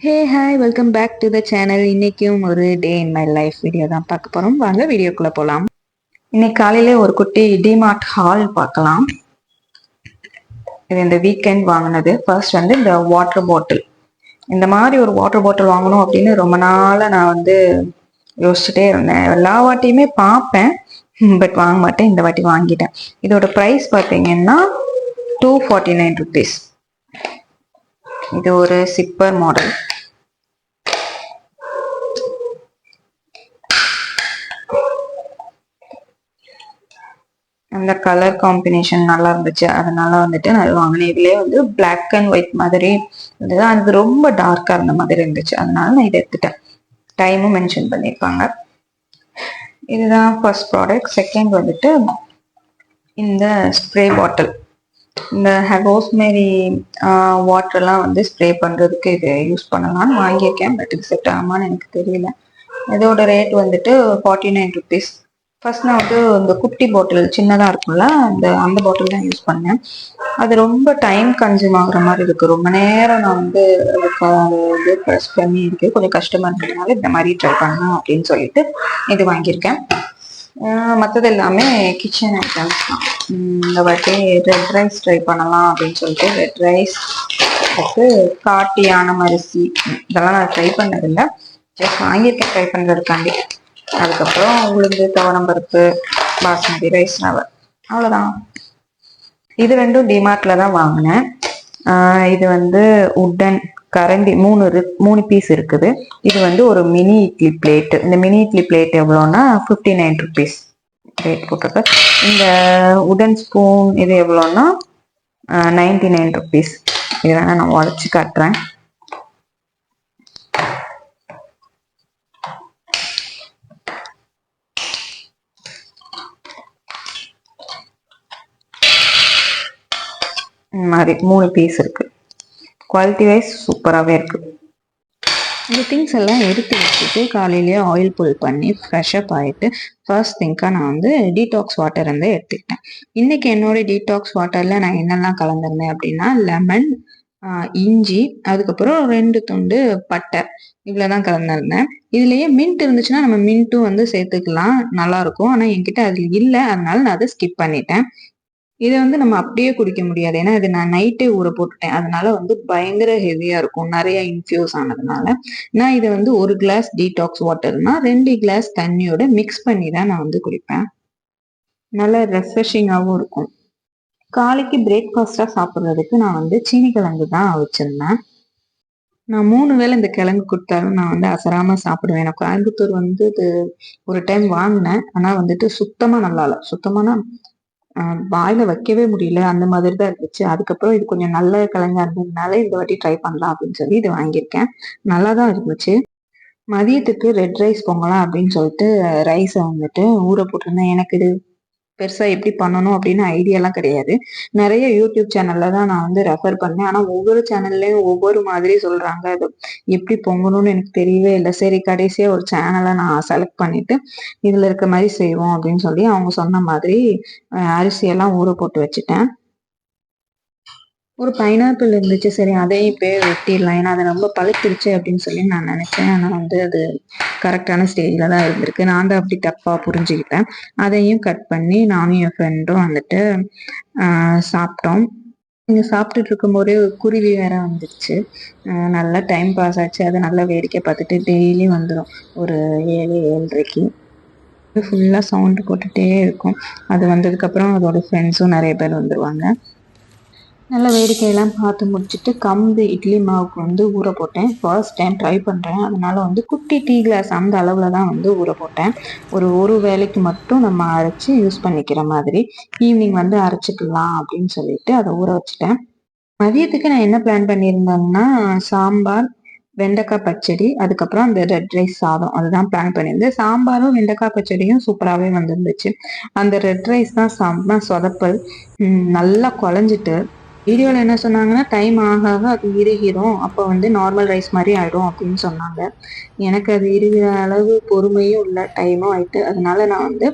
Hey hi welcome back to the channel. இன்னைக்கும் ஒரு day in my life video தான் பார்க்க போறோம். வாங்க வீடியோக்குள்ள போலாம். இன்னைக்கு காலையில ஒரு குட்டி டிமார்ட் ஹால் பார்க்கலாம். இது இந்த வீக்கெண்ட் வாங்கினது. ஃபர்ஸ்ட் வந்து இந்த வாட்டர் பாட்டில், இந்த மாதிரி ஒரு வாட்டர் பாட்டில் வாங்கணும் அப்படின்னு ரொம்ப நாளா நான் வந்து யோசிச்சுட்டே இருந்தேன். எல்லா வாட்டியுமே பார்ப்பேன், பட் வாங்க மாட்டேன். இந்த வாட்டி வாங்கிட்டேன். இதோட ப்ரைஸ் பார்த்தீங்கன்னா 249 rupees. இது ஒரு சிப்பர் மாடல். அந்த கலர் காம்பினேஷன் நல்லா இருந்துச்சு, அதனால வந்துட்டு நான் வாங்கினேன். இதுலயே வந்து பிளாக் அண்ட் ஒயிட் மாதிரி இருந்தது, அது ரொம்ப டார்க்கா இருந்த மாதிரி இருந்துச்சு, அதனால நான் இதை எடுத்துட்டேன். டைமும் மென்ஷன் பண்ணியிருப்பாங்க. இதுதான் ஃபர்ஸ்ட் ப்ராடக்ட். செகண்ட் வந்துட்டு இந்த ஸ்ப்ரே பாட்டில். இந்த ரோஸ்மேரி வாட்டர்லாம் வந்து ஸ்ப்ரே பண்ணுறதுக்கு இது யூஸ் பண்ணலாம்னு வாங்கியிருக்கேன். பட் இது செட் ஆகுமான்னு எனக்கு தெரியல. இதோட ரேட் வந்துட்டு 49 rupees. ஃபர்ஸ்ட் நான் வந்து இந்த குட்டி பாட்டில் சின்னதாக இருக்கும்ல, அந்த பாட்டில் தான் யூஸ் பண்ணேன். அது ரொம்ப டைம் கன்சியூம் ஆகுற மாதிரி இருக்கு. ரொம்ப நேரம் நான் வந்து அது ப்ரெஸ் பண்ணி இருக்கு, கொஞ்சம் கஷ்டமா இருக்கிறதுனால இந்த மாதிரி ட்ரை பண்ணலாம் அப்படின்னு சொல்லிட்டு இது வாங்கியிருக்கேன். மற்றது எல்லாமே கிச்சன் ஐட்டம்ஸ் தான். இந்த வாட்டி ரெட் ரைஸ் ட்ரை பண்ணலாம் அப்படின்னு சொல்லிட்டு ரெட் ரைஸ், காட்டு யானம் அரிசி, இதெல்லாம் நான் ட்ரை பண்ணதில்லை. ஜஸ்ட் வாங்கியிருக்கேன் ட்ரை பண்ணுறதுக்காண்டி. அதுக்கப்புறம் உளுந்து, துவரம்பருப்பு, பாஸ்மதி ரைஸ், ரவை, அவ்வளோதான். இது ரெண்டும் டிமார்ட்ல தான் வாங்கினேன். இது வந்து உட்டன் கரண்டி மூணு பீஸ் இருக்குது. இது வந்து ஒரு மினி இட்லி பிளேட். இந்த மினி இட்லி பிளேட் எவ்வளோன்னா 59 rupees ரேட் போட்டிருக்கு. இந்த உடன் ஸ்பூன் இது எவ்வளோன்னா 99 rupees. இதெல்லாம் நான் உடச்சி காட்டுறேன். இந்த மாதிரி 3 பீஸ் இருக்கு. குவாலிட்டி வைஸ் சூப்பராகவே இருக்கு. இந்த திங்ஸ் எல்லாம் எடுத்து வச்சுட்டு காலையிலேயே ஆயில் புல் பண்ணி ஃப்ரெஷ்அப் ஆகிட்டு ஃபர்ஸ்ட் திங்காக நான் வந்து டீடாக்ஸ் வாட்டர் வந்து எடுத்துக்கிட்டேன். இன்னைக்கு என்னோட டீடாக்ஸ் வாட்டரில் நான் என்னெல்லாம் கலந்துருந்தேன் அப்படின்னா லெமன், இஞ்சி, அதுக்கப்புறம் 2 துண்டு பட்டை, இவ்வளோதான் கலந்துருந்தேன். இதுலேயே மின்ட் இருந்துச்சுன்னா நம்ம மின்ட்டும் வந்து சேர்த்துக்கலாம், நல்லாயிருக்கும். ஆனால் என்கிட்ட அதில் இல்லை, அதனால நான் அதை ஸ்கிப் பண்ணிட்டேன். இதை வந்து நம்ம அப்படியே குடிக்க முடியாது, ஏன்னா இது நான் நைட்டே ஊற போட்டுட்டேன். அதனால வந்து பயங்கர ஹெவியா இருக்கும், நிறைய இன்ஃபியூஸ் ஆனதுனால. நான் இதை வந்து 1 கிளாஸ் டீடாக்ஸ் வாட்டர்னா 2 கிளாஸ் தண்ணியோட மிக்ஸ் பண்ணி தான் நான் வந்து குடிப்பேன். நல்ல ரெஃப்ரெஷிங்காகவும் இருக்கும். காலைக்கு பிரேக்ஃபாஸ்டா சாப்பிட்றதுக்கு நான் வந்து சீனி கிழங்கு தான் வச்சிருந்தேன். நான் 3 வேளை இந்த கிழங்கு கொடுத்தாலும் நான் வந்து அசராம சாப்பிடுவேன். நான் கோயம்புத்தூர் வந்து இது ஒரு டைம் வாங்கினேன், ஆனா வந்துட்டு சுத்தமா நல்லா இல்லை. சுத்தமான வாயில வைக்கவே முடியல, அந்த மாதிரி தான் இருந்துச்சு. அதுக்கப்புறம் இது கொஞ்சம் நல்ல கிழங்கா இருந்ததுனால இந்த வாட்டி ட்ரை பண்ணலாம் அப்படின்னு சொல்லி இது வாங்கியிருக்கேன். நல்லா தான் இருந்துச்சு. மதியத்துக்கு ரெட் ரைஸ் பொங்கலாம் அப்படின்னு சொல்லிட்டு ரைஸை வந்துட்டு ஊற போட்டிருந்தேன். எனக்கு இது பெருசா எப்படி பண்ணணும் அப்படின்னு ஐடியாலாம் கிடையாது. நிறைய யூடியூப் சேனல்ல தான் நான் வந்து ரெஃபர் பண்ணேன். ஆனா ஒவ்வொரு சேனல்லையும் ஒவ்வொரு மாதிரி சொல்றாங்க. அது எப்படி பொங்கணும்னு எனக்கு தெரியவே இல்லை. சரி, கடைசியா ஒரு சேனலை நான் செலக்ட் பண்ணிட்டு இதுல இருக்க மாதிரி செய்வோம் அப்படின்னு சொல்லி அவங்க சொன்ன மாதிரி அரிசியெல்லாம் ஊற போட்டு வச்சுட்டேன். ஒரு பைனாப்பிள் இருந்துச்சு, சரி அதையும் இப்போ வெட்டிடலாம், ஏன்னா அது ரொம்ப பழுத்துருச்சு அப்படின்னு சொல்லி நான் நினைச்சேன். ஆனால் வந்து அது கரெக்டான ஸ்டேஜில் தான் இருந்திருக்கு. நான் தான் அப்படி தப்பாக புரிஞ்சுக்கிட்டேன். அதையும் கட் பண்ணி நானும் என் ஃப்ரெண்டும் வந்துட்டு சாப்பிட்டோம். இங்கே சாப்பிட்டுட்டு இருக்கும்போதே குருவி வேற வந்துருச்சு. நல்லா டைம் பாஸ் ஆச்சு. அது நல்லா வேடிக்கை பார்த்துட்டு டெய்லி வந்துடும் ஒரு 7-7:30க்கு. ஃபுல்லாக சவுண்டு போட்டுகிட்டே இருக்கும். அது வந்ததுக்கப்புறம் அதோட ஃப்ரெண்ட்ஸும் நிறைய பேர் வந்துடுவாங்க. நல்லா வேடிக்கையெல்லாம் பார்த்து முடிச்சுட்டு கம்பு இட்லி மாவுக்கு வந்து ஊற போட்டேன். ஃபர்ஸ்ட் டைம் ட்ரை பண்ணுறேன், அதனால வந்து குட்டி டீ கிளாஸ் அந்த அளவில் தான் வந்து ஊற போட்டேன். ஒரு வேளைக்கு மட்டும் நம்ம அரைச்சி யூஸ் பண்ணிக்கிற மாதிரி. ஈவினிங் வந்து அரைச்சிக்கலாம் அப்படின்னு சொல்லிட்டு அதை ஊற வச்சுட்டேன். மதியத்துக்கு நான் என்ன பிளான் பண்ணியிருந்தேன்னா சாம்பார், வெண்டைக்காய் பச்சடி, அதுக்கப்புறம் அந்த ரெட் ரைஸ் சாதம், அதுதான் பிளான் பண்ணியிருந்தேன். சாம்பாரும் வெண்டைக்காய் பச்சடியும் சூப்பராகவே வந்துருந்துச்சு. அந்த ரெட் ரைஸ் தான் செம்ம சொதப்பல். நல்லா குழஞ்சிட்டு வீடியோவில் என்ன சொன்னாங்கன்னா டைம் ஆக ஆக அது இறுகிடும், அப்போ வந்து நார்மல் ரைஸ் மாதிரி ஆகிடும் அப்படின்னு சொன்னாங்க. எனக்கு அது இறுகிற அளவு பொறுமையும் இல்லை, டைமும் ஆயிட்டு. அதனால நான் வந்து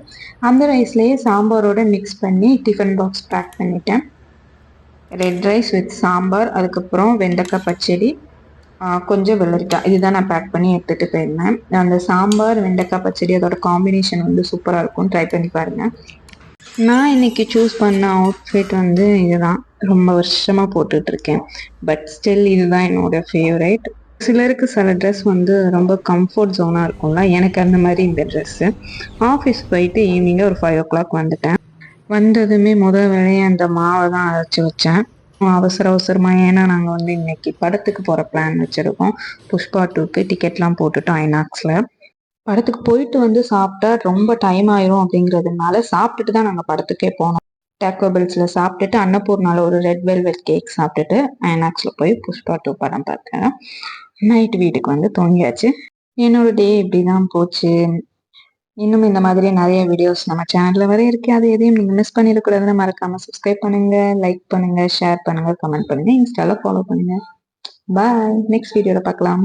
அந்த ரைஸ்லேயே சாம்பாரோட மிக்ஸ் பண்ணி டிஃபன் பாக்ஸ் பேக் பண்ணிட்டேன். ரெட் ரைஸ் வித் சாம்பார், அதுக்கப்புறம் வெண்டைக்காய் பச்சடி, கொஞ்சம் வெள்ளரிக்காய் இதுதான் நான் பேக் பண்ணி எடுத்துகிட்டு போயிருந்தேன். அந்த சாம்பார் வெண்டைக்காய் பச்சடி அதோட காம்பினேஷன் வந்து சூப்பராக இருக்கும். ட்ரை பண்ணி பாருங்கள். நான் இன்னைக்கு சூஸ் பண்ண அவுட்ஃபிட் வந்து இதுதான். ரொம்ப வருஷமாக போட்டுட்ருக்கேன். பட் ஸ்டில் இதுதான் என்னோட ஃபேவரேட். சிலருக்கு சில ட்ரெஸ் வந்து ரொம்ப கம்ஃபர்ட் ஜோனாக இருக்கும்ல, எனக்கு அந்த மாதிரி இந்த ட்ரெஸ்ஸு. ஆஃபீஸ் போயிட்டு ஈவினிங்காக ஒரு 5 o'clock வந்துட்டேன். வந்ததுமே வேலையை அந்த மாவை தான் அரைச்சி வச்சேன். அவசர அவசரமாக, ஏன்னா நாங்கள் வந்து இன்னைக்கு படத்துக்கு போகிற பிளான் வச்சுருக்கோம். புஷ்பா 2க்கு டிக்கெட்லாம் போட்டுட்டோம் ஐநாக்ஸில். படத்துக்கு போயிட்டு வந்து சாப்பிட்டா ரொம்ப டைம் ஆயிரும் அப்படிங்கிறதுனால சாப்பிட்டுட்டு தான் நாங்கள் படத்துக்கே போனோம். டேக்கோ பெல்ஸில் சாப்பிட்டுட்டு அன்னபூர்னால ஒரு ரெட் வெல்வெட் கேக் சாப்பிட்டுட்டு ஐநாக்ஸில் போய் புஷ்பா 2 படம் பார்த்தேன். நைட் வீட்டுக்கு வந்து தூங்கியாச்சு. என்னோட டே இப்படி தான் போச்சு. இன்னும் இந்த மாதிரி நிறைய வீடியோஸ் நம்ம சேனல்ல வர இருக்கு. அது எதையும் நீங்க மிஸ் பண்ணிடக்கூடாதுன்னு மறக்காம சப்ஸ்கிரைப் பண்ணுங்க, லைக் பண்ணுங்க, ஷேர் பண்ணுங்க, கமெண்ட் பண்ணுங்க, இன்ஸ்டால ஃபாலோ பண்ணுங்க. பாய். நெக்ஸ்ட் வீடியோல பார்க்கலாம்.